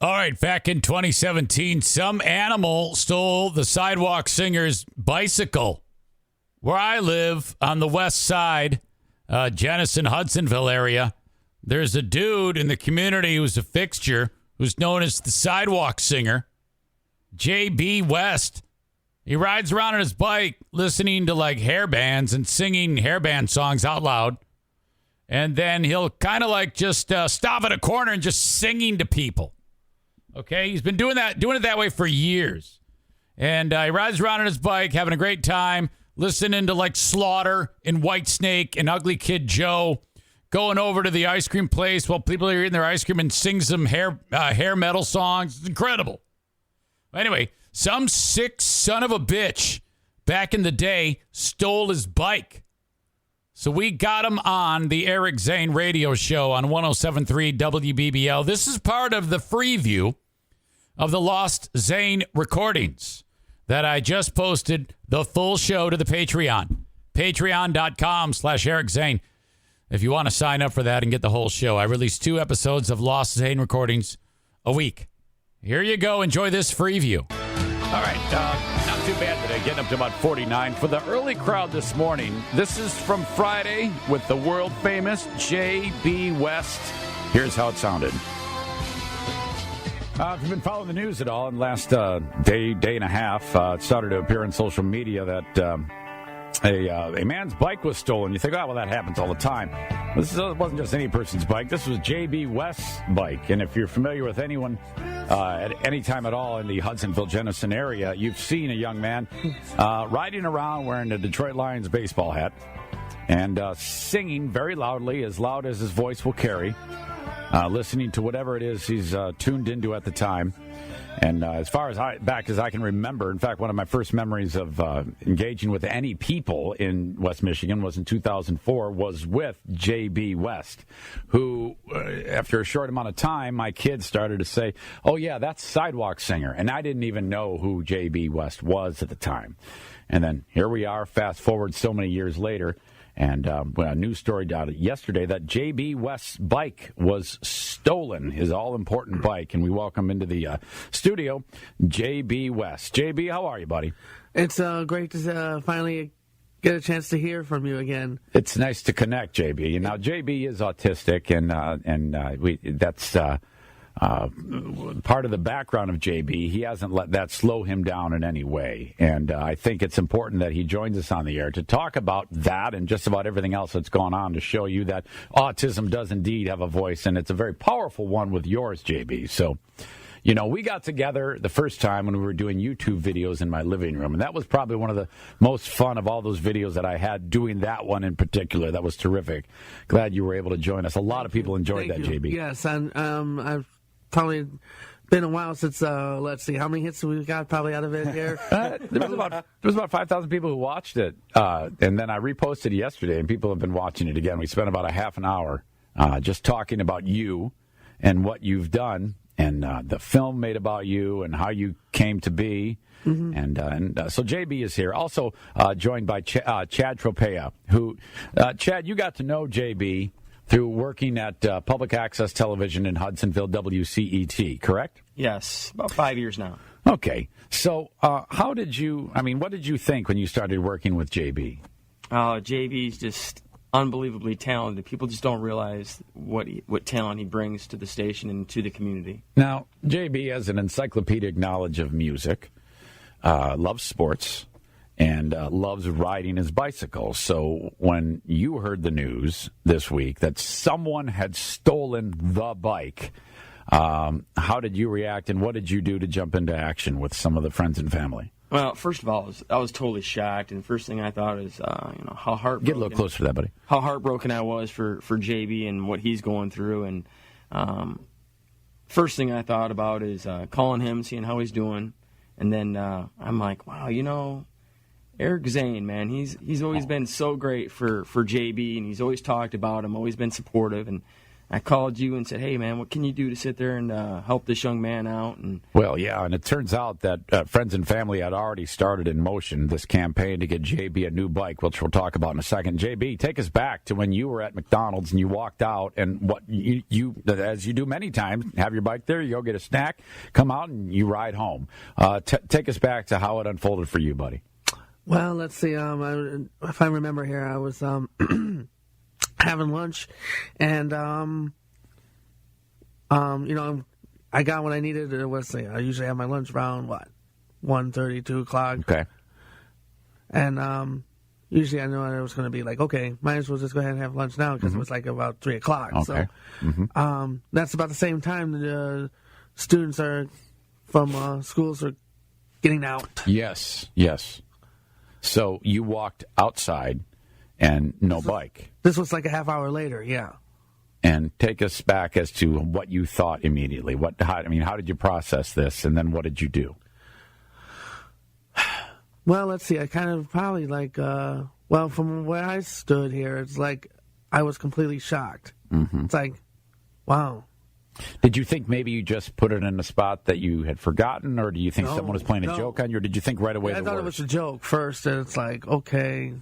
All right, back in 2017, some animal stole the Sidewalk singer's bicycle. Where I live on the west side, Jenison, Hudsonville area, there's a dude in the community who's a fixture who's known as the Sidewalk singer, J.B. West. He rides around on his bike listening to like hair bands and singing hair band songs out loud. And then he'll kind of like just stop at a corner and just singing to people. Okay, he's been doing it that way for years. And he rides around on his bike, having a great time, listening to like Slaughter and Whitesnake and Ugly Kid Joe, going over to the ice cream place while people are eating their ice cream and sing some hair metal songs. It's incredible. Anyway, some sick son of a bitch back in the day stole his bike. So we got him on the Eric Zane radio show on 107.3 WBBL. This is part of the FREEview of the Lost Zane recordings that I just posted the full show to the Patreon. Patreon.com/Eric Zane. If you want to sign up for that and get the whole show, I release 2 episodes of Lost Zane recordings a week. Here you go. Enjoy this FREEview. All right. Not too bad today. Getting up to about 49. For the early crowd this morning, this is from Friday with the world-famous J.B. West. Here's how it sounded. If you've been following the news at all in the last day and a half, it started to appear on social media that a man's bike was stolen. You think, oh, well, that happens all the time. This wasn't just any person's bike. This was J.B. West's bike. And if you're familiar with anyone at any time at all in the Hudsonville, Jenison area, you've seen a young man riding around wearing a Detroit Lions baseball hat and singing very loudly, as loud as his voice will carry, listening to whatever it is he's tuned into at the time. And as far as back as I can remember, in fact, one of my first memories of engaging with any people in West Michigan was in 2004, was with J.B. West, who, after a short amount of time, my kids started to say, oh, yeah, that's Sidewalk singer. And I didn't even know who J.B. West was at the time. And then here we are, fast forward so many years later. And a news story out yesterday that J.B. West's bike was stolen, his all-important bike. And we welcome into the studio J.B. West. J.B., how are you, buddy? It's great to finally get a chance to hear from you again. It's nice to connect, J.B. Now, J.B. is autistic, and that's part of the background of JB. He hasn't let that slow him down in any way. And I think it's important that he joins us on the air to talk about that and just about everything else that's going on, to show you that autism does indeed have a voice, and it's a very powerful one with yours, JB. So, you know, we got together the first time when we were doing YouTube videos in my living room, and that was probably one of the most fun of all those videos that I had, doing that one in particular. That was terrific. Glad you were able to join us. A lot of people enjoyed that, JB. Yes, and I've probably been a while since, let's see, how many hits we got probably out of it here? There was about 5,000 people who watched it, and then I reposted it yesterday, and people have been watching it again. We spent about a half an hour just talking about you and what you've done, and the film made about you and how you came to be. Mm-hmm. And so JB is here, also joined by Chad Tropea, who, Chad, you got to know JB through working at public access television in Hudsonville, WCET, correct? Yes, about 5 years now. Okay. So what did you think when you started working with JB? JB's just unbelievably talented. People just don't realize what talent he brings to the station and to the community. Now, JB has an encyclopedic knowledge of music, loves sports, and loves riding his bicycle. So when you heard the news this week that someone had stolen the bike, how did you react, and what did you do to jump into action with some of the friends and family? Well, first of all, I was totally shocked, and the first thing I thought is, how heartbroken. Get a little closer to that, buddy. How heartbroken I was for JB and what he's going through, and first thing I thought about is calling him, seeing how he's doing, and then I'm like, wow, Eric Zane, man, he's always been so great for JB, and he's always talked about him, always been supportive, and I called you and said, hey, man, what can you do to sit there and help this young man out? And Well, yeah, and it turns out that friends and family had already started in motion this campaign to get JB a new bike, which we'll talk about in a second. JB, take us back to when you were at McDonald's and you walked out, and what you as you do many times, have your bike there, you go get a snack, come out, and you ride home. Take us back to how it unfolded for you, buddy. Well, let's see. If I remember here, I was having lunch, and I got what I needed. I usually have my lunch around 1:30, 2 o'clock. Okay. And usually I knew it was going to be like, okay, might as well just go ahead and have lunch now because it was like about 3 o'clock. Okay. So that's about the same time the students from schools are getting out. Yes. So you walked outside and no bike. This was like a half hour later, yeah. And take us back as to what you thought immediately. How did you process this, and then what did you do? Well, let's see. I kind of probably from where I stood here, it's like I was completely shocked. Mm-hmm. It's like, wow. Did you think maybe you just put it in a spot that you had forgotten, or do you think someone was playing a joke on you, or did you think right away I thought it was a joke first, and it's like, okay.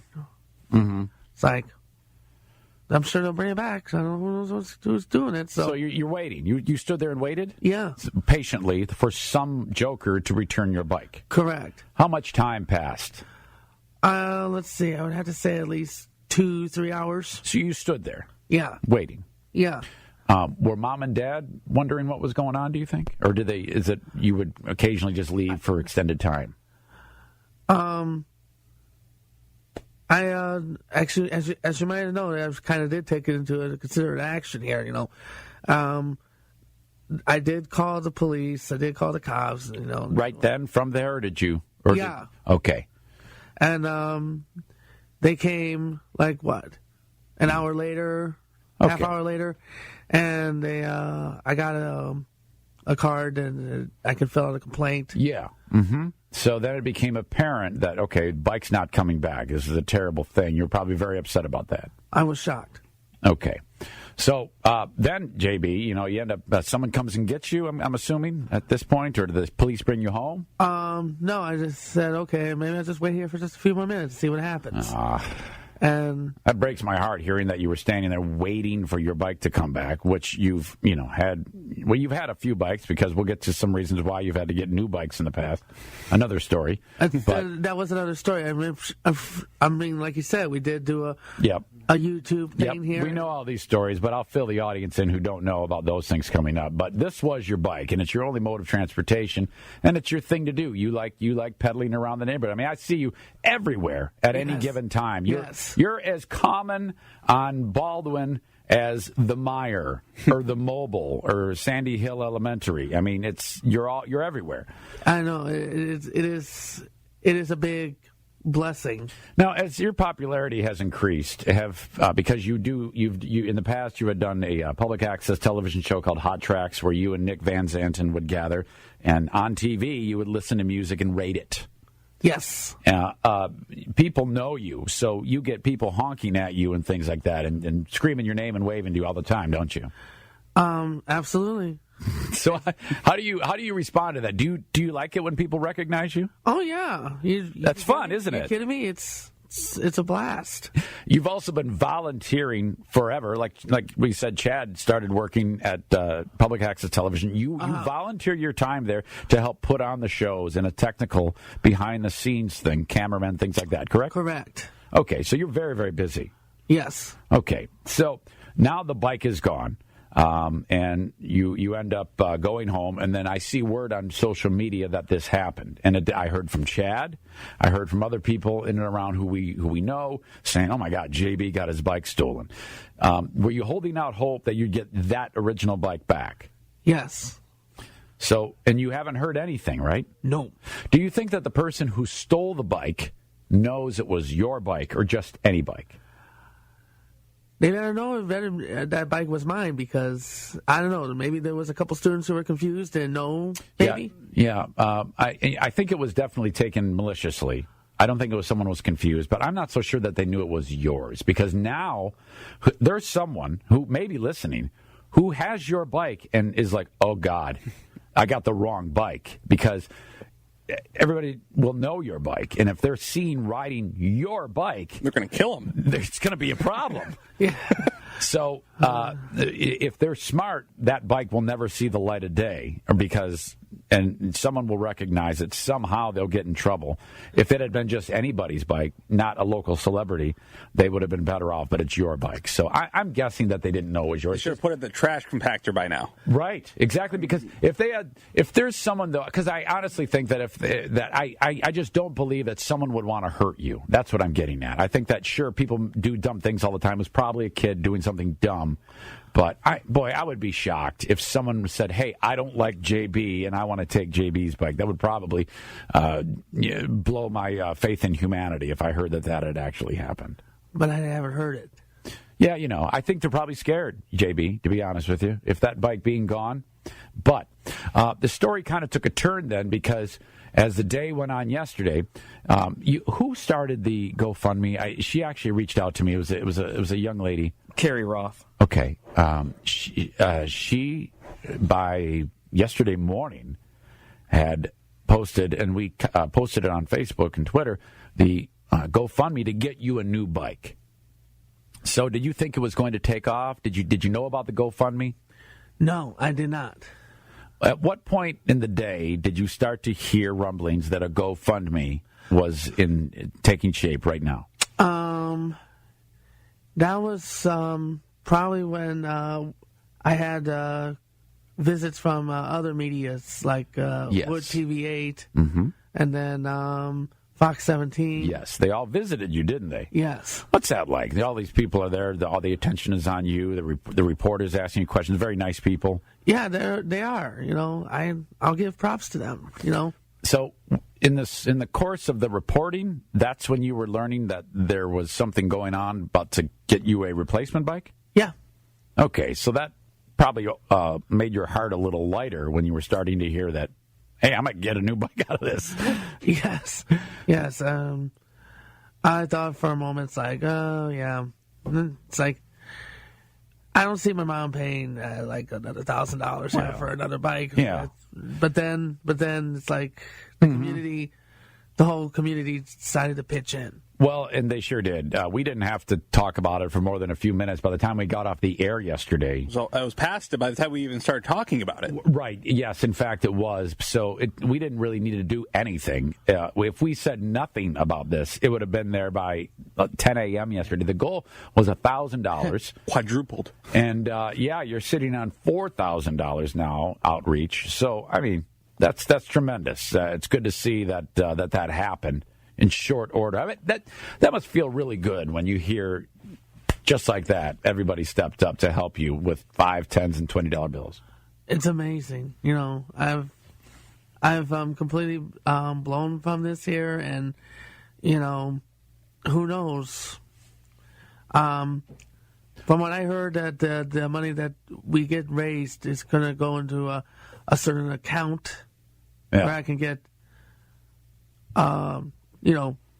Mm-hmm. It's like, I'm sure they'll bring it back. I don't know who's doing it. So you're waiting. You stood there and waited? Yeah. Patiently for some joker to return your bike. Correct. How much time passed? Let's see. I would have to say at least 2-3 hours. So you stood there? Yeah. Waiting? Yeah. Were mom and dad wondering what was going on, do you think? Or is it you would occasionally just leave for extended time? I actually, as you might have known, I kind of did take it into a considered action here. I did call the police. I did call the cops. Right then, from there, or did you? Okay. And they came an hour later, half hour later, and I got a card and I could fill out a complaint. Yeah. Mm-hmm. So then it became apparent that, okay, bike's not coming back. This is a terrible thing. You're probably very upset about that. I was shocked. Okay. So then, JB, you end up, someone comes and gets you, I'm assuming, at this point, or do the police bring you home? No, I just said, okay, maybe I'll just wait here for just a few more minutes to see what happens. And that breaks my heart hearing that you were standing there waiting for your bike to come back, which you've had a few bikes, because we'll get to some reasons why you've had to get new bikes in the past. Another story. That was another story. I mean, like you said, we did do a YouTube thing here. We know all these stories, but I'll fill the audience in who don't know about those things coming up. But this was your bike, and it's your only mode of transportation, and it's your thing to do. You like pedaling around the neighborhood. I mean, I see you everywhere at any given time. You're as common on Baldwin as the Meyer or the Mobile or Sandy Hill Elementary. I mean, you're everywhere. I know it is a big blessing. Now, as your popularity has increased, because you in the past you had done a public access television show called Hot Tracks, where you and Nick Van Zanten would gather, and on TV you would listen to music and rate it. Yes. People know you, so you get people honking at you and things like that, and screaming your name and waving to you all the time, don't you? Absolutely. So how do you respond to that? Do you like it when people recognize you? Oh yeah, that's fun, isn't it? Are you kidding me? It's a blast. You've also been volunteering forever. Like we said, Chad started working at public access television. You volunteer your time there to help put on the shows and a technical behind-the-scenes thing, cameramen, things like that, correct? Correct. Okay, so you're very, very busy. Yes. Okay, so now the bike is gone. And you end up going home, and then I see word on social media that this happened. And I heard from Chad, I heard from other people in and around who we know, saying, "Oh my God, JB got his bike stolen." Were you holding out hope that you'd get that original bike back? Yes. So, and you haven't heard anything, right? No. Do you think that the person who stole the bike knows it was your bike or just any bike? They better know that bike was mine, because, I don't know, maybe there was a couple students who were confused and no, maybe? Yeah. I think it was definitely taken maliciously. I don't think it was someone who was confused, but I'm not so sure that they knew it was yours, because now there's someone who may be listening who has your bike and is like, oh, God, I got the wrong bike, because everybody will know your bike. And if they're seen riding your bike, they're going to kill them. There's going to be a problem. Yeah. So if they're smart, that bike will never see the light of day, and someone will recognize it. Somehow they'll get in trouble. If it had been just anybody's bike, not a local celebrity, they would have been better off, but it's your bike. So I'm guessing that they didn't know it was yours. They should have put it in the trash compactor by now. Right, exactly, because if there's someone, though, because I honestly think that I just don't believe that someone would want to hurt you. That's what I'm getting at. I think that, sure, people do dumb things all the time. It was probably a kid doing something dumb. But, I would be shocked if someone said, hey, I don't like JB and I want to take JB's bike. That would probably blow my faith in humanity if I heard that had actually happened. But I haven't heard it. Yeah, I think they're probably scared, JB, to be honest with you, if that bike being gone. But the story kind of took a turn then, because as the day went on yesterday, who started the GoFundMe? She actually reached out to me. It was a young lady. Carrie Roth. Okay. She by yesterday morning had posted, and we posted it on Facebook and Twitter, the GoFundMe to get you a new bike. So did you think it was going to take off? Did you know about the GoFundMe? No, I did not. At what point in the day did you start to hear rumblings that a GoFundMe was taking shape right now? That was probably when I had visits from other medias like Yes. Wood TV8 Mm-hmm. and then Fox 17. Yes, they all visited you, didn't they? Yes. What's that like? All these people are there. All the attention is on you. The reporters asking you questions. Very nice people. Yeah, they are. I'll give props to them. So in the course of the reporting, that's when you were learning that there was something going on about to get you a replacement bike? Yeah. Okay, so that probably made your heart a little lighter when you were starting to hear that, hey, I might get a new bike out of this. Yes. I thought for a moment, it's like, oh, yeah. It's like, I don't see my mom paying like another $1,000 for another bike. Yeah. But then it's like the whole community decided to pitch in. Well, and they sure did. We didn't have to talk about it for more than a few minutes. By the time we got off the air yesterday. So it was past it by the time we even started talking about it. Right. Yes, in fact, it was. So we didn't really need to do anything. If we said nothing about this, it would have been there by 10 a.m. yesterday. The goal was $1,000. Quadrupled. And, you're sitting on $4,000 now, outreach. So, I mean, that's tremendous. It's good to see that happened in short order. I mean, that must feel really good when you hear just like that. Everybody stepped up to help you with $5, $10s, and $20 bills. It's amazing. I've completely blown from this here, and who knows? From what I heard, that the money that we get raised is going to go into a certain account where I can get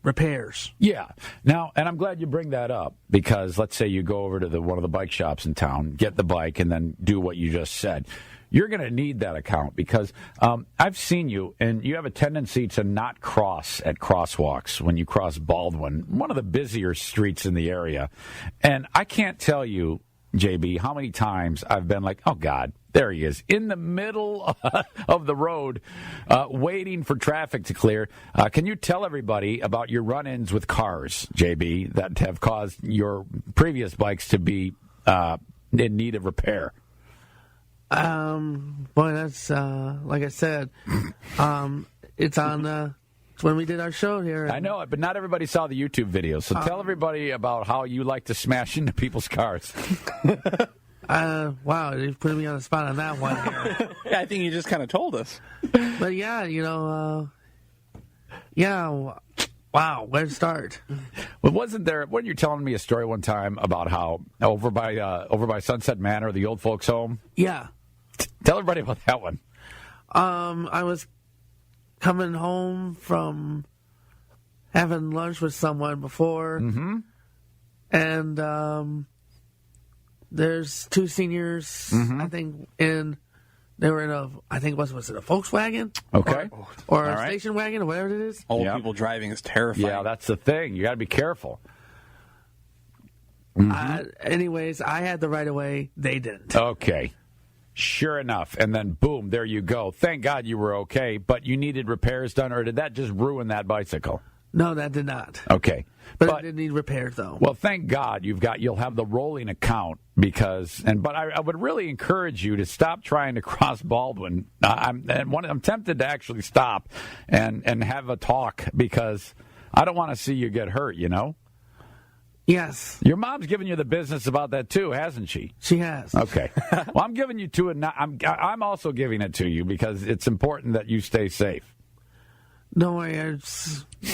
repairs. Yeah. Now, and I'm glad you bring that up, because let's say you go over to one of the bike shops in town, get the bike, and then do what you just said. You're going to need that account, because I've seen you, and you have a tendency to not cross at crosswalks when you cross Baldwin, one of the busier streets in the area. And I can't tell you, JB, how many times I've been like, oh, God, there he is, in the middle of the road, waiting for traffic to clear. Can you tell everybody about your run-ins with cars, JB, that have caused your previous bikes to be in need of repair? Boy, that's like I said, it's on when we did our show here. I know it, but not everybody saw the YouTube video. So tell everybody about how you like to smash into people's cars. Wow, you're putting me on the spot on that one here. Yeah, I think you just kind of told us. But wow, where to start? Well, wasn't you telling me a story one time about how over by Sunset Manor, the old folks' home? Yeah. Tell everybody about that one. I was coming home from having lunch with someone before, and there's two seniors. I think they were in was it a Volkswagen? Okay. Or All a right. station wagon or whatever it is. Old Yep. people driving is terrifying. Yeah, that's the thing. You got to be careful. Anyways, I had the right of way. They didn't. Okay. Sure enough. And then, boom, there you go. Thank God you were okay, but you needed repairs done, or did that just ruin that bicycle? No, that did not. Okay. But it did need repairs, though. Well, thank God you'll have the rolling account but I would really encourage you to stop trying to cross Baldwin. I'm tempted to actually stop and have a talk because I don't want to see you get hurt, you know? Yes, Your mom's giving you the business about that too, hasn't she? she has. Okay. Well, I'm giving you to it. I'm also giving it to you because it's important that you stay safe. Don't worry.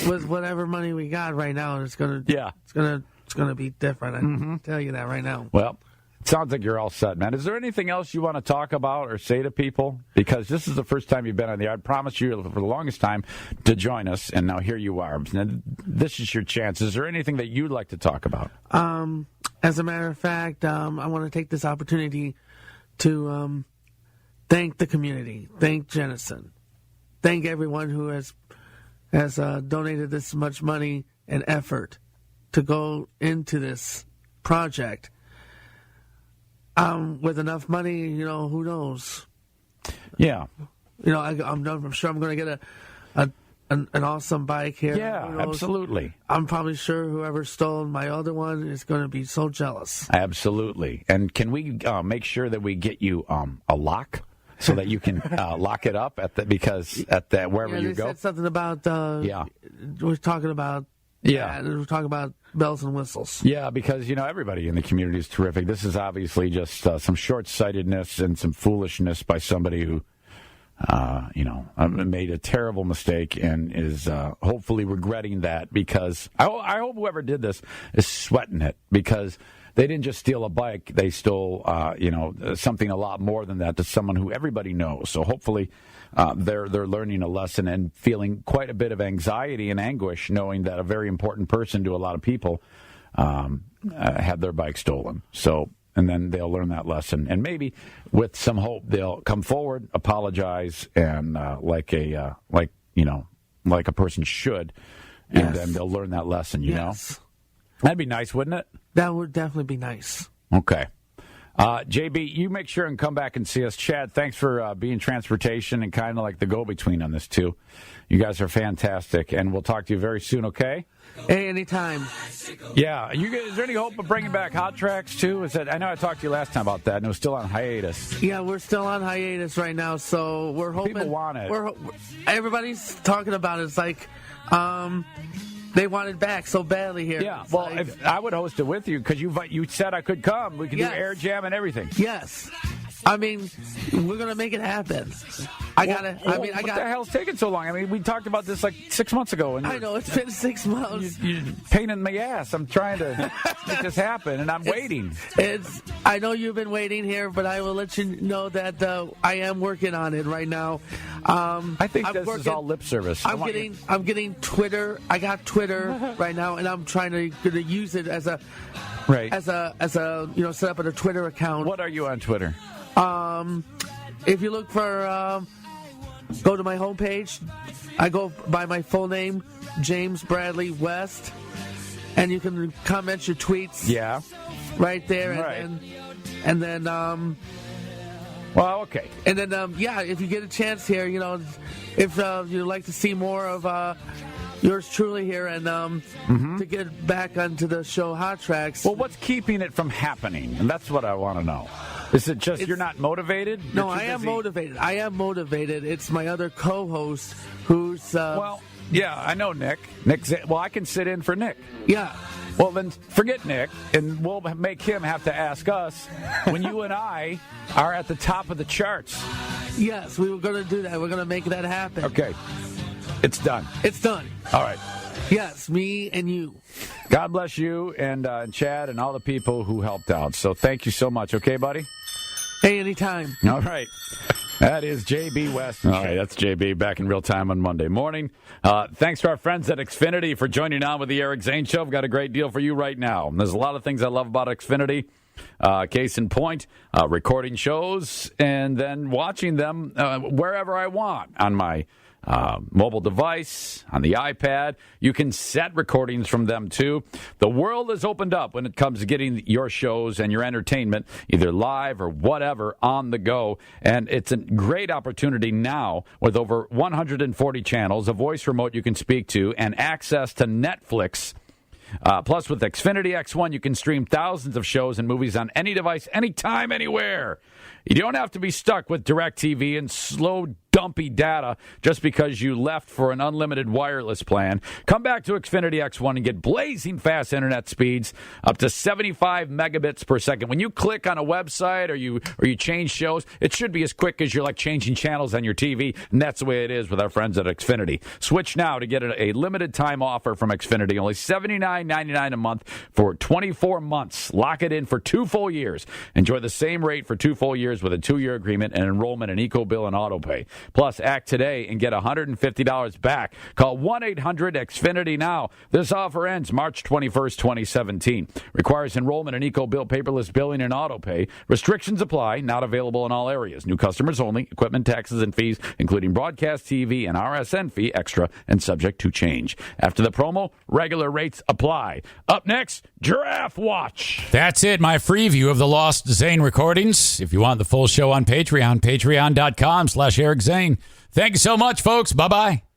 With whatever money we got right now, it's gonna be different. I can tell you that right now. Well, it sounds like you're all set, man. Is there anything else you want to talk about or say to people? Because this is the first time you've been on the air. I promised you for the longest time to join us, and now here you are. Now, this is your chance. Is there anything that you'd like to talk about? As a matter of fact, I want to take this opportunity to thank the community, thank Jennison, thank everyone who has donated this much money and effort to go into this project. With enough money, who knows? Yeah. I'm sure I'm going to get an awesome bike here. Yeah, absolutely. I'm probably sure whoever stole my other one is going to be so jealous. Absolutely. And can we make sure that we get you a lock so that you can lock it up wherever you they go? said something about we're talking about we're talking about bells and whistles. Yeah, because, everybody in the community is terrific. This is obviously just some short-sightedness and some foolishness by somebody who, made a terrible mistake and is hopefully regretting that because I hope whoever did this is sweating it because they didn't just steal a bike. They stole, something a lot more than that to someone who everybody knows. So hopefully they're learning a lesson and feeling quite a bit of anxiety and anguish knowing that a very important person to a lot of people had their bike stolen. So, and then they'll learn that lesson. And maybe with some hope, they'll come forward, apologize, and like a person should. And then they'll learn that lesson, you know? That'd be nice, wouldn't it? That would definitely be nice. Okay. JB, you make sure and come back and see us. Chad, thanks for being transportation and kind of like the go-between on this, too. You guys are fantastic, and we'll talk to you very soon, okay? Hey, anytime. Yeah. Is there any hope of bringing back Hot Tracks, too? I know I talked to you last time about that, and it was still on hiatus. Yeah, we're still on hiatus right now, so we're hoping... People want it. Everybody's talking about it. It's like... they want it back so badly here. Yeah, well, if I would host it with you because you said I could come. We could do air jam and everything. Yes. I mean, we're going to make it happen. What the hell's taking so long? I mean, we talked about this like 6 months ago. And I know, it's been 6 months. You're pain in my ass. I'm trying to make this happen, and I'm waiting. I know you've been waiting here, but I will let you know that I am working on it right now. I think this is all lip service. I'm getting Twitter. I got Twitter right now, and I'm trying to use it as a set up a Twitter account. What are you on Twitter? If you look for go to my homepage, I go by my full name, James Bradley West, and you can comment your tweets. Yeah. Right there, right. And then well, okay. And then if you get a chance here, if you'd like to see more of yours truly here and to get back onto the show Hot Tracks. Well, what's keeping it from happening? And that's what I want to know. Is it just you're not motivated? No, I am motivated. I am motivated. It's my other co-host who's... well, yeah, I know Nick. Well, I can sit in for Nick. Yeah. Well, then forget Nick, and we'll make him have to ask us when you and I are at the top of the charts. Yes, we were going to do that. We're going to make that happen. Okay. It's done. It's done. All right. Yes, me and you. God bless you and Chad and all the people who helped out. So thank you so much. Okay, buddy? Hey, anytime. All right. That is JB West. All right, that's JB back in real time on Monday morning. Thanks to our friends at Xfinity for joining on with the Eric Zane Show. I've got a great deal for you right now. There's a lot of things I love about Xfinity. Case in point, recording shows and then watching them wherever I want on my mobile device, on the iPad. You can set recordings from them, too. The world has opened up when it comes to getting your shows and your entertainment, either live or whatever, on the go. And it's a great opportunity now with over 140 channels, a voice remote you can speak to, and access to Netflix. Plus, with Xfinity X1, you can stream thousands of shows and movies on any device, anytime, anywhere. You don't have to be stuck with DirecTV and slow, dumpy data just because you left for an unlimited wireless plan. Come back to Xfinity X1 and get blazing fast internet speeds up to 75 megabits per second. When you click on a website or you change shows, it should be as quick as you're like changing channels on your TV, and that's the way it is with our friends at Xfinity. Switch now to get a limited time offer from Xfinity, only $79.99 a month for 24 months. Lock it in for 2 full years. Enjoy the same rate for 2 full years with a 2-year agreement and enrollment in EcoBill and AutoPay. Plus, act today and get $150 back. Call 1-800-XFINITY now. This offer ends March 21st, 2017. Requires enrollment in EcoBill, paperless billing, and AutoPay. Restrictions apply. Not available in all areas. New customers only. Equipment taxes and fees, including broadcast TV and RSN fee, extra and subject to change. After the promo, regular rates apply. Up next, Giraffe Watch. That's it, my free view of the lost Zane recordings. If you want the full show on Patreon, patreon.com/Eric Zane. Thank you so much, folks. Bye-bye.